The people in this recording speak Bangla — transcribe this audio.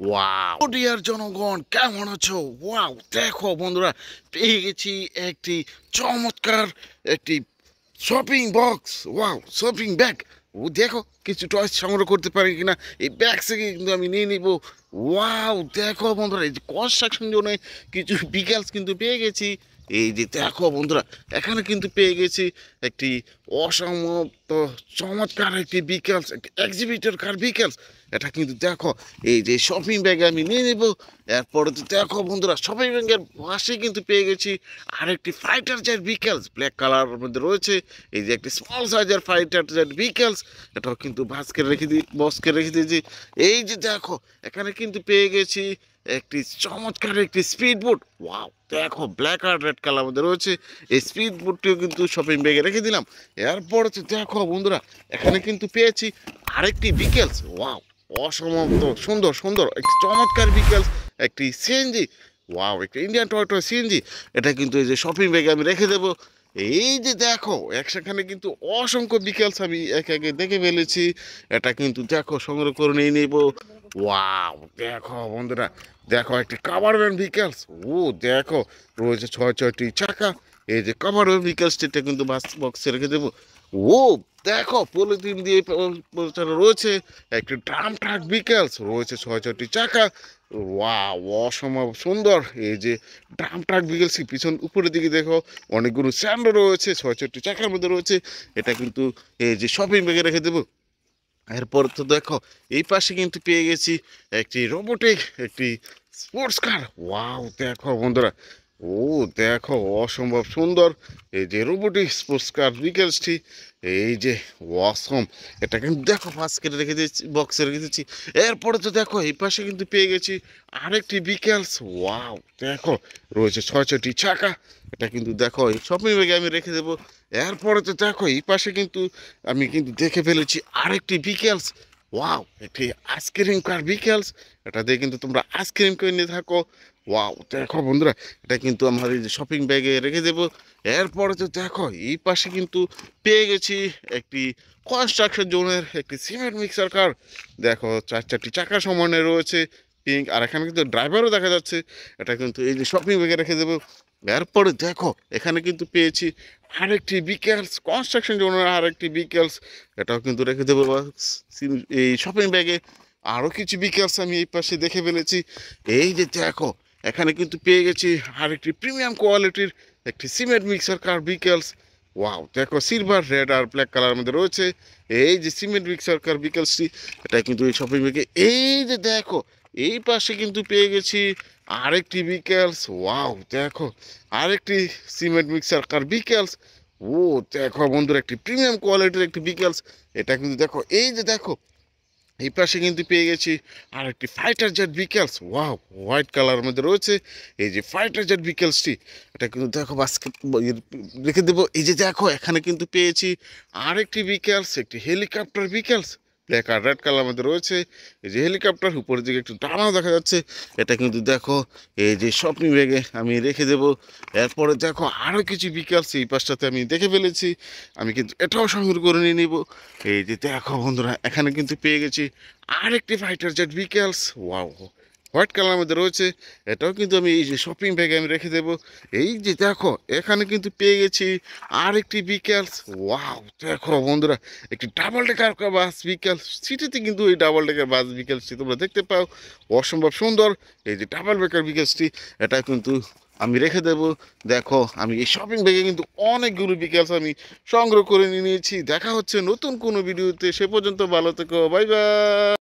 ওয়াও ডিয়ার জনগণ, কেমন আছো? ওয়াও দেখো বন্ধুরা, পেয়ে গেছি একটি চমৎকার একটি shopping box. Wow, shopping bag. ও দেখো, কিছু টয়েস সংগ্রহ করতে পারি কিনা এই ব্যাগ থেকে কিন্তু আমি নিয়ে নিব। ওয়াও দেখো বন্ধুরা, এই যে কনস্ট্রাকশন জোনে কিছু বিকেলস কিন্তু পেয়ে গেছি। এই যে দেখো বন্ধুরা, এখানে কিন্তু পেয়ে গেছি একটি অসম্ভব চমৎকার একটি বিকেলস, একটি এক্সিবিটর কার বিকেলস। এটা কিন্তু দেখো, এই যে শপিং ব্যাগে আমি নিয়ে নেব। এরপরে তো দেখো বন্ধুরা, শপিং ব্যাগের পাশে কিন্তু পেয়ে গেছি আরেকটি ফাইটার জেট বিকেলস, ব্ল্যাক কালারের মধ্যে রয়েছে। এই যে একটি স্মল সাইজের ফাইটার জেট বিকেলস, এটাও কিন্তু বক্সকে রেখে দিয়েছি। এই যে দেখো, এখানে কিন্তু পেয়ে গেছি একটি চমৎকার একটি স্পিড বোট। ওয়াও দেখো, ব্ল্যাক আর রেড কালার মধ্যে রয়েছে। এই স্পিড বোটটিও কিন্তু শপিং ব্যাগে রেখে দিলাম। এরপর হচ্ছে দেখো বন্ধুরা, এখানে কিন্তু পেয়েছি আরেকটি বিকেলস। ওয়াও, অসমাপ্ত সুন্দর সুন্দর একটি চমৎকার বিকেলস, একটি সিএনজি। ওয়াও, একটি ইন্ডিয়ান টয়টা সিএনজি। এটা কিন্তু এই যে শপিং ব্যাগে আমি রেখে দেবো। এই যে দেখো, সেখানে কিন্তু অসংখ্য বিকেলস আমি একে একে দেখে ফেলেছি। এটা কিন্তু দেখো, সংগ্রহ করে নিয়ে নেব। ওয়াও দেখো বন্ধুরা, দেখো একটি কাভার ভ্যান বিকেলস। ও দেখো, রয়েছে ছয় ছয়টি চাকা। এই যে কাভার ভ্যান বিকেলসটিটা কিন্তু বক্সে রেখে দেবো। ও দেখো, পলিথিন দিয়ে পৌঁছানো রয়েছে একটি ড্রাম ট্রাক বিকেলস, রয়েছে ছয় ছয়টি চাকা। ওয়াও, অসম্ভব সুন্দর। এই যে ড্রাম ট্রাক বিকেলস, পিছন উপরের দিকে দেখো অনেকগুলো স্যান্ডো রয়েছে, ছয় ছয়টি চাকার মধ্যে রয়েছে। এটা কিন্তু এই যে শপিং ব্যাগে রেখে দেবো। এরপর তো দেখো, এই পাশে কিন্তু পেয়ে গেছি একটি রোবোটিক একটি স্পোর্টস কার। ওয়াও দেখো বন্ধুরা, ও দেখো, অসম্ভব সুন্দর। এই যে রোবোটিক স্পোর্টস কার বিকেলসটি, এই যে ওয়াসম। এটা কিন্তু দেখো ফার্স্ট কেটে রেখে দিয়েছি, বক্সে রেখে দিচ্ছি। এরপরে তো দেখো, এই পাশে কিন্তু পেয়ে গেছি আরেকটি বিকেলস। ওয়াও দেখো, রয়েছে ছয় ছয়টি চাকা। এটা কিন্তু দেখো এই শপিং ব্যাগে আমি রেখে দেবো। এরপরে তো দেখো, এই পাশে কিন্তু আমি কিন্তু দেখে ফেলেছি আরেকটি বিকেলস। ওয়াও, একটি আইসক্রিম কার বিকেলস। এটা দিয়ে কিন্তু তোমরা আইসক্রিম কিনে নিয়ে থাকো। ওয়াও দেখো বন্ধুরা, এটা কিন্তু আমার এই যে শপিং ব্যাগে রেখে দেবো। এরপরে তো দেখো, এই পাশে কিন্তু পেয়ে গেছি একটি কনস্ট্রাকশন জোনের একটি সিমেন্ট মিক্সার কার। দেখো, চার চারটি চাকা সমানে রয়েছে, পিঙ্ক। আর এখানে কিন্তু ড্রাইভারও দেখা যাচ্ছে। এটা কিন্তু এই যে শপিং ব্যাগে রেখে দেবো। এরপরে দেখো, এখানে কিন্তু পেয়েছি আরেকটি বিকেলস, কনস্ট্রাকশন জোনের আরেকটি বিকেলস। এটাও কিন্তু রেখে দেবো এই শপিং ব্যাগে। আরও কিছু বিকেলস আমি এই পাশে দেখে ফেলেছি। এই যে দেখো, এখানে কিন্তু পেয়ে গেছি আরেকটি প্রিমিয়াম কোয়ালিটির একটি সিমেন্ট মিক্সার কার বিকেলস। ওয়াও দেখো, সিলভার, রেড আর ব্ল্যাক কালারের মধ্যে রয়েছে। এই যে সিমেন্ট মিক্সার কার বিকেলসটি, এটা কিন্তু এই শপিং ব্যাগে। এই যে দেখো, এই পাশে কিন্তু পেয়ে গেছি আরেকটি বিকেলস। ওয়াও দেখো, আরেকটি সিমেন্ট মিক্সার কার বিকেলস। ও দেখো বন্ধুরা, একটি প্রিমিয়াম কোয়ালিটির একটি বিকেলস। এটা কিন্তু দেখো, এই যে দেখো, এই পাশে কিন্তু পেয়ে গেছি আর একটি ফাইটার জেট বিকেলস। ওয়াও, হোয়াইট কালারের মধ্যে রয়েছে। এই যে ফাইটার জেট বিকেলসটি, এটা কিন্তু দেখো বাস্কেট রেখে দেবো। এই যে দেখো, এখানে কিন্তু পেয়েছি আরেকটি বিকেলস, একটি হেলিকপ্টার বিকেলস, ব্ল্যাক আর রেড কালার মধ্যে রয়েছে। এই যে হেলিকপ্টার, উপরের দিকে একটু ডানাও দেখা যাচ্ছে। এটা কিন্তু দেখো, এই যে শপিং ব্যাগে আমি রেখে দেবো। এরপরে দেখো, আরও কিছু বিকেলস এই পাশটাতে আমি দেখে ফেলেছি। আমি কিন্তু এটাও সংগ্রহ করে নিয়ে নিব। এই যে দেখো বন্ধুরা, এখানে কিন্তু পেয়ে গেছি আরেকটি ফাইটার জেট বিকেলস। ওয়াও, হোয়াইট কালারের মধ্যে রয়েছে। এটাও কিন্তু আমি এই যে শপিং ব্যাগে আমি রেখে দেবো। এই যে দেখো, এখানে কিন্তু পেয়ে গেছি আরেকটি বিকেলস। ওয়াও দেখো বন্ধুরা, একটি ডাবল ডেকার বাস বিকেলস। সিটিতে কিন্তু এই ডাবল ডেকার বাস বিকেলসটি তোমরা দেখতে পাও, অসম্ভব সুন্দর। এই যে ডাবল ডেকার বিকেলসটি, এটা কিন্তু আমি রেখে দেবো। দেখো, আমি এই শপিং ব্যাগে কিন্তু অনেকগুলো বিকেলস আমি সংগ্রহ করে নিয়ে নিয়েছি। দেখা হচ্ছে নতুন কোনো ভিডিওতে, সে পর্যন্ত ভালো থেকো, বাই বাই।